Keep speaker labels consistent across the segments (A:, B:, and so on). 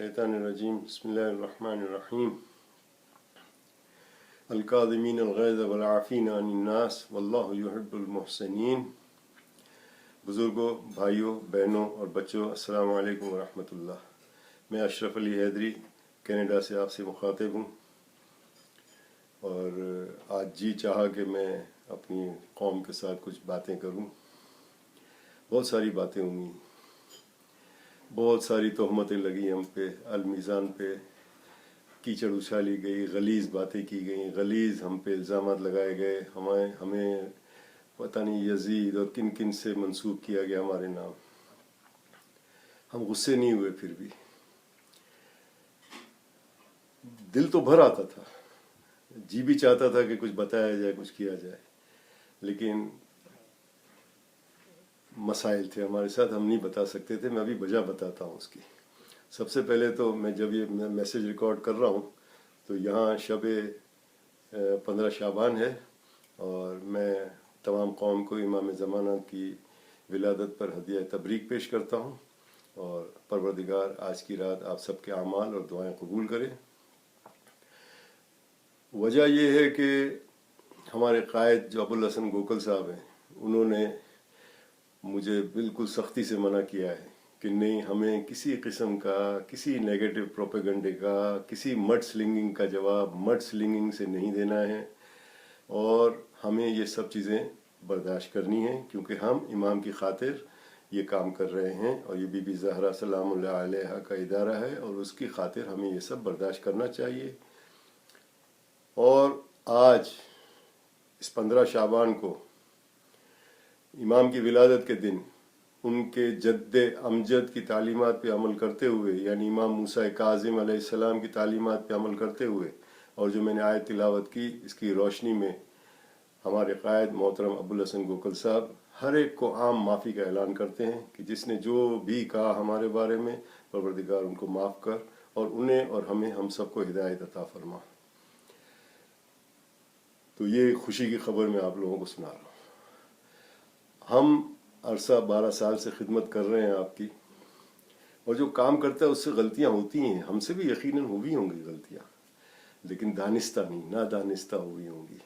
A: मिनश्शैतानिर्रजीम बिस्मिल्लाहिर्रहमानिर्रहीम अल-काज़िमीन अल-ग़ैज़ वल-आफ़ीना अनिन्नास वल्लाहु युहिब्बुल मुहसिनीन। बुज़ुर्गों, भाइयों, बहनों और बच्चों, अस्सलामु अलैकुम व रहमतुल्लाह। मैं अशरफ अली हैदरी कनाडा से आपसे मुखातिब हूँ और आज जी चाहा कि मैं अपनी कौम के साथ कुछ बातें करूँ। बहुत सारी बातें हुई, बहुत सारी तोहमतें लगी हम पे, अलमीज़ान पे कीचड़ उछाली गई, गलीज़ बातें की गई, गलीज़ हम पे इल्ज़ामात लगाए गए, हमें पता नहीं यजीद और किन किन से मंसूब किया गया हमारे नाम। हम गुस्से नहीं हुए, फिर भी दिल तो भर आता था, जी भी चाहता था कि कुछ बताया जाए, कुछ किया जाए, लेकिन मसाइल थे हमारे साथ, हम नहीं बता सकते थे। मैं अभी वजह बताता हूँ उसकी। सबसे पहले तो मैं जब ये मैसेज रिकॉर्ड कर रहा हूँ तो यहाँ शब 15 शाबान है और मैं तमाम कौम को इमाम ज़माना की विलादत पर हदिया तबरीक पेश करता हूँ और परवरदिगार आज की रात आप सबके आमाल और दुआएं कबूल करें। वजह यह है कि हमारे कायद जो अबुल हसन गोकल साहब हैं, उन्होंने मुझे बिल्कुल सख्ती से मना किया है कि नहीं, हमें किसी किस्म का, किसी नेगेटिव प्रोपेगेंडे का, किसी मड स्लिंगिंग का जवाब मड स्लिंगिंग से नहीं देना है और हमें ये सब चीज़ें बर्दाश्त करनी है, क्योंकि हम इमाम की खातिर ये काम कर रहे हैं और ये बीबी ज़हरा सलामुल्लाह अलैहा का इदारा है और उसकी खातिर हमें ये सब बर्दाश्त करना चाहिए। और आज इस 15 शाबान को इमाम की विलादत के दिन उनके जद्दे अमजद की तालीमात पे अमल करते हुए, यानी इमाम मूसा काज़िम अलैहिस्सलाम की तालीमात पे अमल करते हुए, और जो मैंने आयत तिलावत की, इसकी रोशनी में हमारे कायद मोहतरम अबुल हसन गोकल साहब हर एक को आम माफ़ी का ऐलान करते हैं कि जिसने जो भी कहा हमारे बारे में, परवरदिगार उनको माफ़ कर और उन्हें और हमें, हम सबको हिदायत अता फरमा। तो ये खुशी की खबर मैं आप लोगों को सुना रहा हूँ। हम अरसा 12 साल से खिदमत कर रहे हैं आपकी, और जो काम करता है उससे गलतियां होती हैं, हमसे भी यकीनन हुई होंगी गलतियां, लेकिन दानिस्ता नहीं, नादानिस्ता हुई होंगी।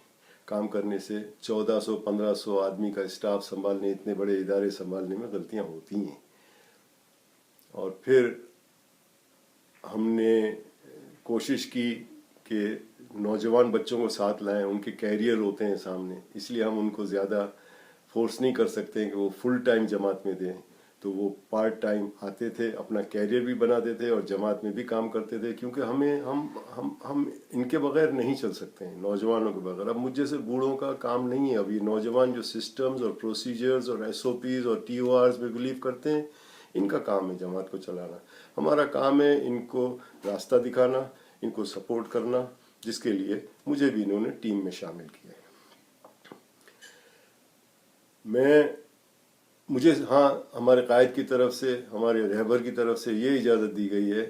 A: काम करने से 1400-1500 आदमी का स्टाफ संभालने, इतने बड़े इदारे संभालने में गलतियां होती हैं। और फिर हमने कोशिश की कि नौजवान बच्चों को साथ लाएं, उनके कैरियर होते हैं सामने, इसलिए हम उनको ज़्यादा फोर्स नहीं कर सकते हैं कि वो फुल टाइम जमात में दें, तो वो पार्ट टाइम आते थे, अपना कैरियर भी बनाते थे और जमात में भी काम करते थे, क्योंकि हम इनके बगैर नहीं चल सकते हैं, नौजवानों के बगैर। अब मुझ जैसे बूढ़ों का काम नहीं है। अभी नौजवान जो सिस्टम्स और प्रोसीजर्स और SOPs और TORs में बिलीव करते हैं, इनका काम है जमात को चलाना। हमारा काम है इनको रास्ता दिखाना, इनको सपोर्ट करना, जिसके लिए मुझे भी इन्होंने टीम में शामिल किया है। मुझे हाँ, हमारे कायद की तरफ से, हमारे रहबर की तरफ से ये इजाज़त दी गई है,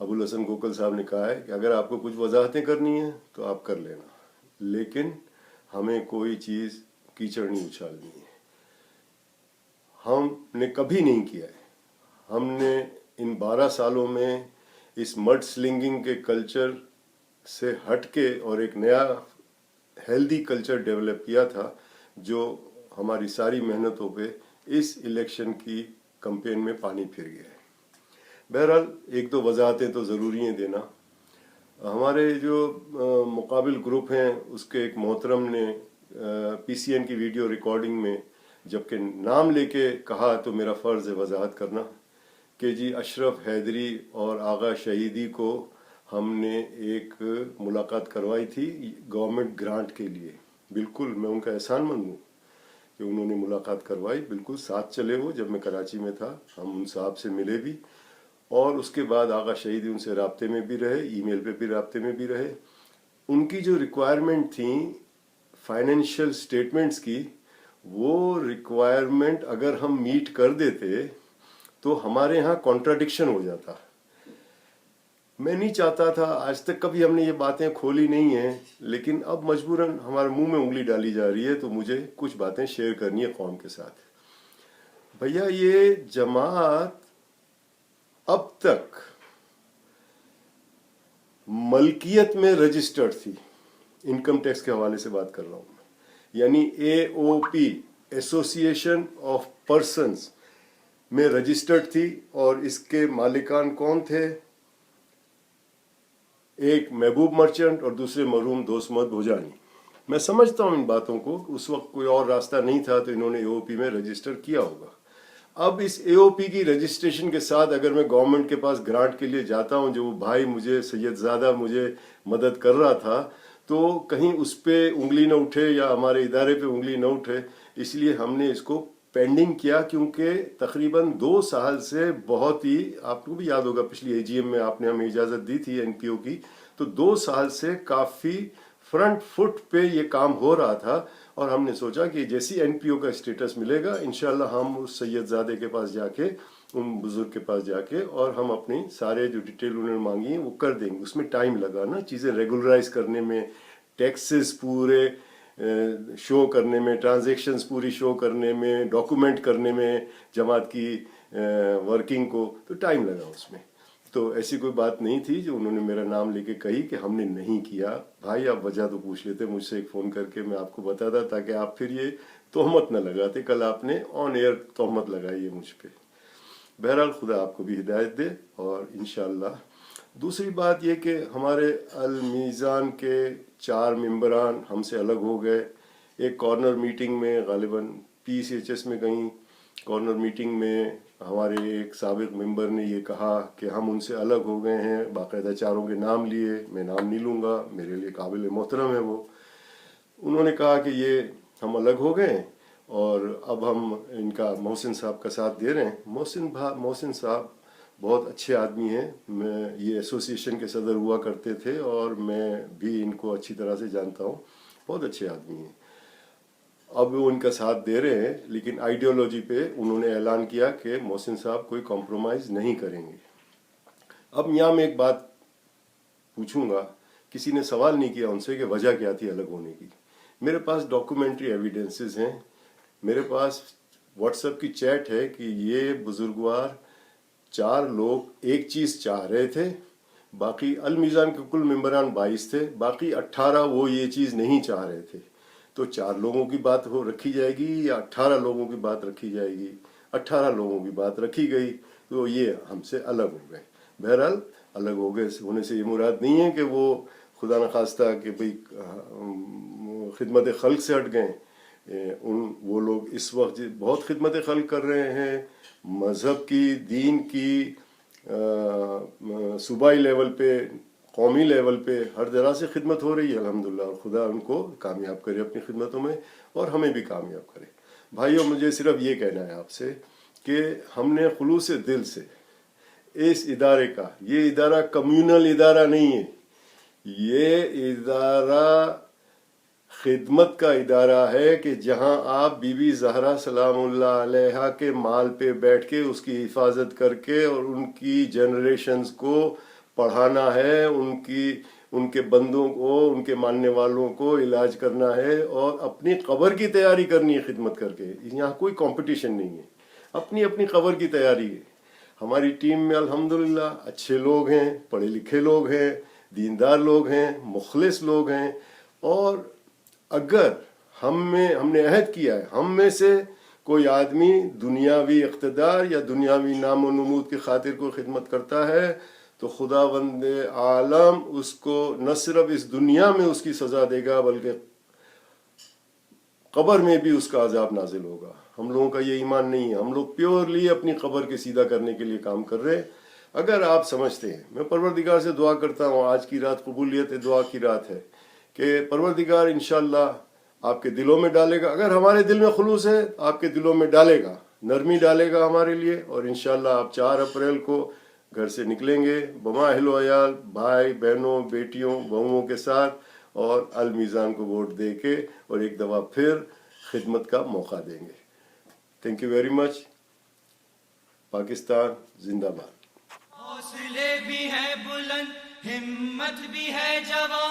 A: अबुल हसन गोकल साहब ने कहा है कि अगर आपको कुछ वजाहतें करनी है तो आप कर लेना, लेकिन हमें कोई चीज़ कीचड़ नहीं उछालनी है। हमने कभी नहीं किया है। हमने इन 12 सालों में इस मड स्लिंगिंग के कल्चर से हट के और एक नया हेल्दी कल्चर डेवलप किया था, जो हमारी सारी मेहनतों पे इस इलेक्शन की कैंपेन में पानी फिर गया है। बहरहाल एक दो वजाहतें तो ज़रूरी हैं देना। हमारे जो मुकाबिल ग्रुप हैं, उसके एक मोहतरम ने PCN की वीडियो रिकॉर्डिंग में जबकि नाम लेके कहा, तो मेरा फ़र्ज़ है वजाहत करना कि जी अशरफ हैदरी और आगा शहीदी को हमने एक मुलाकात करवाई थी गवर्नमेंट ग्रांट के लिए। बिल्कुल मैं उनका एहसानमंद हूँ कि उन्होंने मुलाकात करवाई, बिल्कुल साथ चले वो। जब मैं कराची में था, हम उन साहब से मिले भी, और उसके बाद आगा शहीदी उनसे राब्ते में भी रहे, ईमेल पे भी राब्ते में भी रहे। उनकी जो रिक्वायरमेंट थी फाइनेंशियल स्टेटमेंट्स की, वो रिक्वायरमेंट अगर हम मीट कर देते तो हमारे यहाँ कॉन्ट्राडिक्शन हो जाता। मैं नहीं चाहता था, आज तक कभी हमने ये बातें खोली नहीं है, लेकिन अब मजबूरन हमारे मुंह में उंगली डाली जा रही है, तो मुझे कुछ बातें शेयर करनी है कौम के साथ। भैया, ये जमात अब तक मलकियत में रजिस्टर्ड थी, इनकम टैक्स के हवाले से बात कर रहा हूँ मैं, यानी AOP एसोसिएशन ऑफ पर्सन्स में रजिस्टर्ड थी, और इसके मालिकान कौन थे? एक महबूब मर्चेंट और दूसरे मरहूम दोस्त मोहम्मद भोजानी। मैं समझता हूँ इन बातों को, उस वक्त कोई और रास्ता नहीं था तो इन्होंने AOP में रजिस्टर किया होगा। अब इस AOP की रजिस्ट्रेशन के साथ अगर मैं गवर्नमेंट के पास ग्रांट के लिए जाता हूँ, जो भाई मुझे सैयदजादा मुझे मदद कर रहा था, तो कहीं उस पर उंगली न उठे या हमारे इदारे पे उंगली न उठे, इसलिए हमने इसको पेंडिंग किया। क्योंकि तकरीबन 2 साल से बहुत ही, आपको भी याद होगा पिछली AGM में आपने हमें इजाज़त दी थी NPO की, तो 2 साल से काफ़ी फ्रंट फुट पे ये काम हो रहा था, और हमने सोचा कि जैसी NPO का स्टेटस मिलेगा इंशाल्लाह हम उस सैयदजादे के पास जाके, उन बुजुर्ग के पास जाके, और हम अपनी सारे जो डिटेल उन्होंने मांगी वो कर देंगे। उसमें टाइम लगा ना, चीज़ें रेगुलराइज करने में, टैक्सेस पूरे शो करने में, ट्रांजैक्शंस पूरी शो करने में, डॉक्यूमेंट करने में जमात की वर्किंग को, तो टाइम लगा उसमें। तो ऐसी कोई बात नहीं थी जो उन्होंने मेरा नाम लेके कही कि हमने नहीं किया। भाई आप वजह तो पूछ लेते मुझसे एक फ़ोन करके, मैं आपको बताता, ताकि आप फिर ये तोहमत न लगाते। कल आपने ऑन एयर तोहमत लगाई है मुझ पे। बहरहाल खुदा आपको भी हिदायत दे, और इंशाअल्लाह। दूसरी बात ये कि हमारे अल मीज़ान के 4 मेंबरान हमसे अलग हो गए। एक कॉर्नर मीटिंग में, गालिबन PCHS में कहीं कॉर्नर मीटिंग में हमारे एक साबिक मेंबर ने ये कहा कि हम उनसे अलग हो गए हैं, बाकायदा 4 के नाम लिए, मैं नाम नहीं लूँगा, मेरे लिए काबिल मोहतरम है वो। उन्होंने कहा कि ये हम अलग हो गए और अब हम इनका मोहसिन साहब का साथ दे रहे हैं। मोहसिन साहब बहुत अच्छे आदमी हैं, मैं ये एसोसिएशन के सदर हुआ करते थे और मैं भी इनको अच्छी तरह से जानता हूँ, बहुत अच्छे आदमी हैं। अब वो उनका साथ दे रहे हैं, लेकिन आइडियोलॉजी पे उन्होंने ऐलान किया कि मोहसिन साहब कोई कॉम्प्रोमाइज़ नहीं करेंगे। अब यहाँ मैं एक बात पूछूंगा, किसी ने सवाल नहीं किया उनसे कि वजह क्या थी अलग होने की। मेरे पास डॉक्यूमेंट्री एविडेंसेस हैं, मेरे पास व्हाट्सएप की चैट है कि ये बुजुर्गवार 4 लोग एक चीज़ चाह रहे थे, बाकी अल मीज़ान के कुल मेंबरान 22 थे, बाकी 18 वो ये चीज़ नहीं चाह रहे थे। तो 4 लोगों की बात हो रखी जाएगी या 18 लोगों की बात रखी जाएगी? 18 लोगों की बात रखी गई, तो ये हमसे अलग हो गए। बहरहाल अलग हो गए होने से ये मुराद नहीं है कि वो खुदा न खास्ता कि भाई खिदमत खल्क से हट गए। वो लोग इस वक्त बहुत खिदमत खल्क कर रहे हैं, मज़हब की, दीन की, सूबाई लेवल पे, कौमी लेवल पे हर तरह से खिदमत हो रही है अल्हम्दुलिल्लाह, और खुदा उनको कामयाब करे अपनी खिदमतों में, और हमें भी कामयाब करे। भाइयों, मुझे सिर्फ ये कहना है आपसे कि हमने खुलूस दिल से इस इदारे का, ये इदारा कम्यूनल इदारा नहीं है, ये इदारा खिदमत का इदारा है कि जहां आप बीबी ज़हरा सलामुल्लाह अलैहा के माल पे बैठ के उसकी हिफाजत करके और उनकी जनरेशन्स को पढ़ाना है, उनके बंदों को, उनके मानने वालों को इलाज करना है और अपनी कब्र की तैयारी करनी है खिदमत करके। यहाँ कोई कंपटीशन नहीं है, अपनी अपनी कब्र की तैयारी है। हमारी टीम में अल्हम्दुलिल्लाह अच्छे लोग हैं, पढ़े लिखे लोग हैं, दीनदार लोग हैं, मुखलिस लोग हैं, और अगर हमने अहद किया है, हम में से कोई आदमी दुनियावी इक़्तिदार या दुनियावी नाम व नमूद की खातिर कोई खिदमत करता है तो खुदावंद आलम उसको न सिर्फ इस दुनिया में उसकी सज़ा देगा बल्कि कब्र में भी उसका अजाब नाजिल होगा। हम लोगों का ये ईमान नहीं है, हम लोग प्योरली अपनी कब्र के सीधा करने के लिए काम कर रहे हैं। अगर आप समझते हैं, मैं परवरदिगार से दुआ करता हूँ, आज की रात कबूलियत दुआ की रात है कि परवरदिगार इंशाअल्लाह आपके दिलों में डालेगा, अगर हमारे दिल में खुलूस है आपके दिलों में डालेगा, नरमी डालेगा हमारे लिए, और इंशाअल्लाह आप 4 अप्रैल को घर से निकलेंगे बमा अहलो अयाल, भाई बहनों, बेटियों, बहुओं के साथ, और अल मीज़ान को वोट दे के और एक दफ़ा फिर खिदमत का मौका देंगे। Thank you very much. Pakistan जिंदाबाद।
B: हौसले भी है बुलंद, हिम्मत भी है जवां,